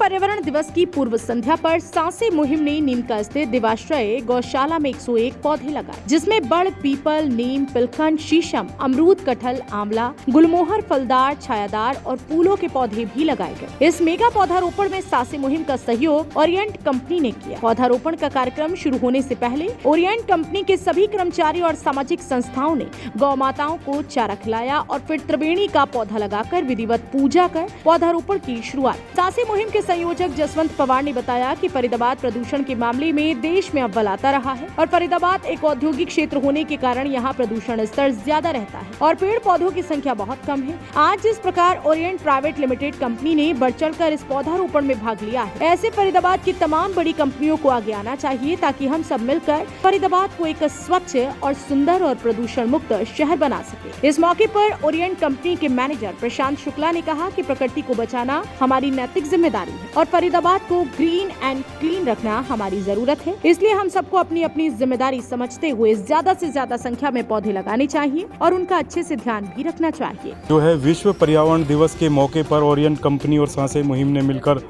पर्यावरण दिवस की पूर्व संध्या पर सांसे मुहिम ने नीमका स्थित देवाश्रय गौशाला में 101 पौधे लगाए, जिसमें बड़, पीपल, नीम, पिलखन, शीशम, अमरूद, कटहल, आंवला, गुलमोहर, फलदार, छायादार और फूलों के पौधे भी लगाए गए। इस मेगा पौधारोपण में सांसे मुहिम का सहयोग ओरिएंट कंपनी ने किया। पौधारोपण का कार्यक्रम शुरू होने से पहले ओरिएंट कंपनी के सभी कर्मचारी और सामाजिक संस्थाओं ने गौ माताओं को चारा खिलाया और फिर त्रिवेणी का पौधा लगाकर विधिवत पूजा कर पौधारोपण की शुरुआत। सांसे मुहिम के संयोजक जसवंत पवार ने बताया कि फरीदाबाद प्रदूषण के मामले में देश में अव्वल आता रहा है और फरीदाबाद एक औद्योगिक क्षेत्र होने के कारण यहाँ प्रदूषण स्तर ज्यादा रहता है और पेड़ पौधों की संख्या बहुत कम है। आज जिस प्रकार ओरिएंट प्राइवेट लिमिटेड कंपनी ने बढ़ चढ़कर इस पौधारोपण में भाग लिया है, ऐसे फरीदाबाद की तमाम बड़ी कंपनियों को आगे आना चाहिए ताकि हम सब मिलकर फरीदाबाद को एक स्वच्छ और सुंदर और प्रदूषण मुक्त शहर बना सके। इस मौके पर ओरिएंट कंपनी के मैनेजर प्रशांत शुक्ला ने कहा कि प्रकृति को बचाना हमारी नैतिक जिम्मेदारी है और फरीदाबाद को ग्रीन एंड क्लीन रखना हमारी जरूरत है। इसलिए हम सबको अपनी अपनी जिम्मेदारी समझते हुए ज्यादा से ज्यादा संख्या में पौधे लगाने चाहिए और उनका अच्छे से ध्यान भी रखना चाहिए। जो है विश्व पर्यावरण दिवस के मौके पर ओरिएंट कंपनी और सांसे मुहिम ने मिलकर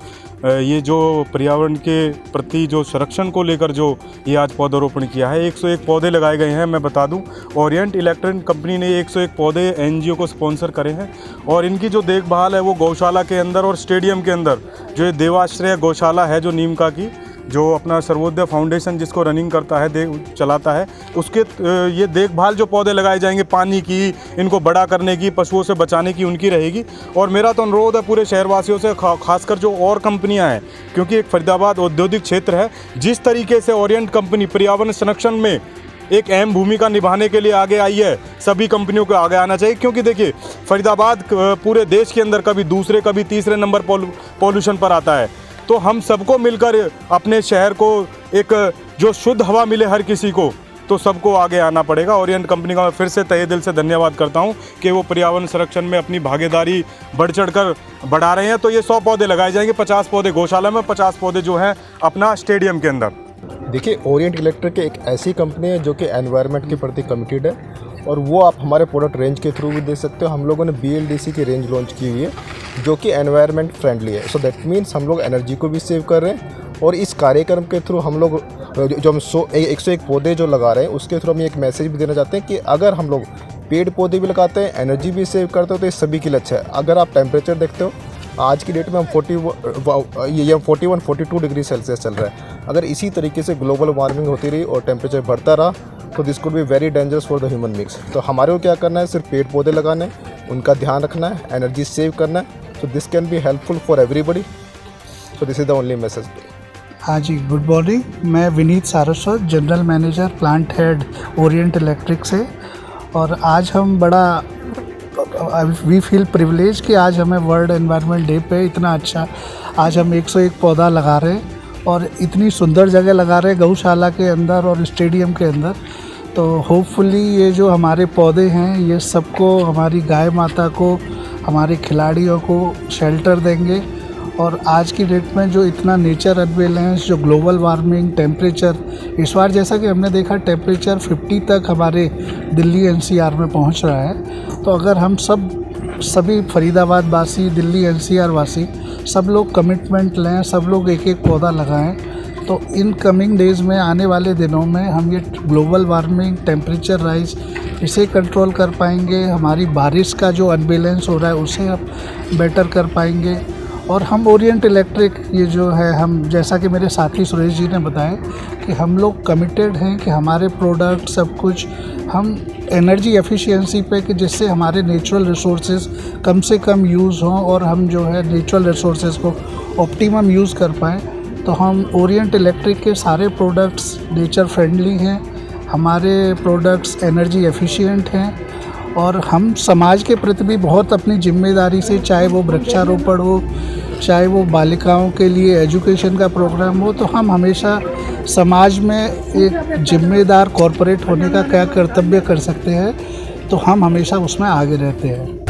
ये जो पर्यावरण के प्रति जो संरक्षण को लेकर जो ये आज पौधारोपण किया है, 101 पौधे लगाए गए हैं। मैं बता दूं, ओरिएंट इलेक्ट्रॉनिक कंपनी ने 101 पौधे एनजीओ को स्पॉन्सर करे हैं और इनकी जो देखभाल है वो गौशाला के अंदर और स्टेडियम के अंदर जो ये देवाश्रय गौशाला है, जो नीमका की, जो अपना सर्वोदय फाउंडेशन जिसको रनिंग करता है, चलाता है, उसके ये देखभाल जो पौधे लगाए जाएंगे, पानी की, इनको बड़ा करने की, पशुओं से बचाने की उनकी रहेगी। और मेरा तो अनुरोध है पूरे शहरवासियों से, खासकर जो और कंपनियां हैं, क्योंकि एक फरीदाबाद औद्योगिक क्षेत्र है, जिस तरीके से ओरिएंट कंपनी पर्यावरण संरक्षण में एक अहम भूमिका निभाने के लिए आगे आई है, सभी कंपनियों को आगे आना चाहिए। क्योंकि देखिए, फरीदाबाद पूरे देश के अंदर कभी दूसरे कभी तीसरे नंबर पॉल्यूशन पर आता है। तो हम सबको मिलकर अपने शहर को एक जो शुद्ध हवा मिले हर किसी को, तो सबको आगे आना पड़ेगा। ओरिएंट कंपनी का मैं फिर से तहे दिल से धन्यवाद करता हूं कि वो पर्यावरण संरक्षण में अपनी भागीदारी बढ़ चढ़कर बढ़ा रहे हैं। तो ये 100 पौधे लगाए जाएंगे, 50 पौधे गौशाला में, 50 पौधे जो हैं अपना स्टेडियम के अंदर। देखिए, ओरिएंट इलेक्ट्रिक एक ऐसी कंपनी है जो कि एनवायरनमेंट के प्रति कमिटेड है और वो आप हमारे प्रोडक्ट रेंज के थ्रू भी दे सकते हो। हम लोगों ने BLDC की रेंज लॉन्च की हुई है जो कि एनवायरनमेंट फ्रेंडली है। सो दैट मीन्स हम लोग एनर्जी को भी सेव कर रहे हैं और इस कार्यक्रम के थ्रू हम लोग जो हम 101 पौधे जो लगा रहे हैं उसके थ्रू हम एक मैसेज भी देना चाहते हैं कि अगर हम लोग पेड़ पौधे भी लगाते हैं, एनर्जी भी सेव करते हो, तो ये सभी के लिए अच्छा है। अगर आप टेम्परेचर देखते हो, आज की डेट में हम 41-42 डिग्री सेल्सियस चल रहा है। अगर इसी तरीके से ग्लोबल वार्मिंग होती रही और टेम्परेचर बढ़ता रहा तो this could be very dangerous for the human beings. तो हमारे को क्या करना है, सिर्फ पेड़ पौधे लगाने हैं, उनका ध्यान रखना है, एनर्जी सेव करना है। So this can be helpful for everybody. So this is the only message. हाँ जी, गुड मॉर्निंग। मैं Vineet Saraswat, general manager plant head Orient electric से। और आज हम बड़ा वी फील प्रिविलेज कि आज हमें वर्ल्ड एनवायरनमेंट डे पे इतना अच्छा आज हम 101 पौधा लगा रहे हैं और इतनी सुंदर जगह लगा रहे हैं, गौशाला के अंदर और स्टेडियम के अंदर। तो होपफुली ये जो हमारे पौधे हैं ये सबको, हमारी गाय माता को, हमारे खिलाड़ियों को शेल्टर देंगे। और आज की डेट में जो इतना नेचर अनबैलेंस, जो ग्लोबल वार्मिंग, टेम्परेचर, इस बार जैसा कि हमने देखा टेम्परेचर 50 तक हमारे दिल्ली NCR में पहुंच रहा है। तो अगर हम सभी फरीदाबाद वासी, दिल्ली NCR वासी, सब लोग कमिटमेंट लें, सब लोग एक एक पौधा लगाएं, तो इन कमिंग डेज़ में, आने वाले दिनों में हम ये ग्लोबल वार्मिंग, टेम्परेचर राइज, इसे कंट्रोल कर पाएंगे। हमारी बारिश का जो अनबैलेंस हो रहा है उसे हम बेटर कर पाएंगे। और हम ओरिएंट इलेक्ट्रिक ये जो है, हम जैसा कि मेरे साथी सुरेश जी ने बताया कि हम लोग कमिटेड हैं कि हमारे प्रोडक्ट सब कुछ हम एनर्जी एफिशिएंसी पे, कि जिससे हमारे नेचुरल रिसोर्सेज कम से कम यूज़ हों और हम जो है नेचुरल रिसोर्सेज को ऑप्टिमम यूज़ कर पाएँ। तो हम ओरिएंट इलेक्ट्रिक के सारे प्रोडक्ट्स नेचर फ्रेंडली हैं, हमारे प्रोडक्ट्स एनर्जी एफिशिएंट हैं और हम समाज के प्रति भी बहुत अपनी जिम्मेदारी से, चाहे वो वृक्षारोपण हो, चाहे वो बालिकाओं के लिए एजुकेशन का प्रोग्राम हो, तो हम हमेशा समाज में एक जिम्मेदार कॉरपोरेट होने का क्या कर्तव्य कर सकते हैं, तो हम हमेशा उसमें आगे रहते हैं।